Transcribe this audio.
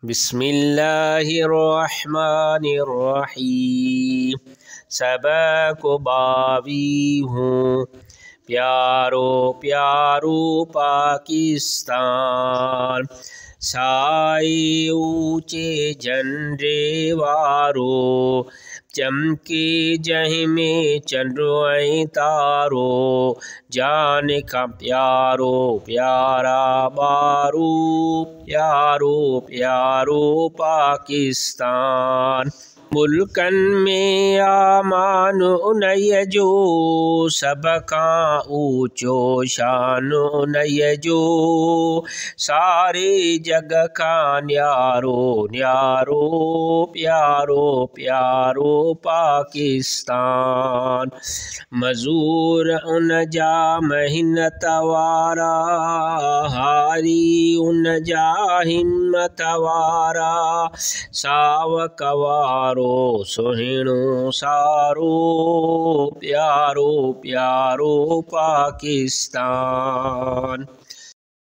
बिस्मिल्लाहिर्रहमानिर्रहीम। सबक बावी हूँ प्यारो प्यारो पाकिस्तान। साए ऊँचे झंडे वारो चमके जह में चंद्र तारो। जान का प्यारो प्यारा बारो प्यारो प्यारो पाकिस्तान। मुल्कन में आमान उनय जो सबका ऊँचो शान उनय जो। सारे जग का न्यारो न्यारो प्यारो प्यारो पाकिस्तान। मजूर उन जा मेहनत वारा हारी उन जा हिम्मत वारा। सावक वारो सुहिणो सारो प्यारो प्यारो पाकिस्तान।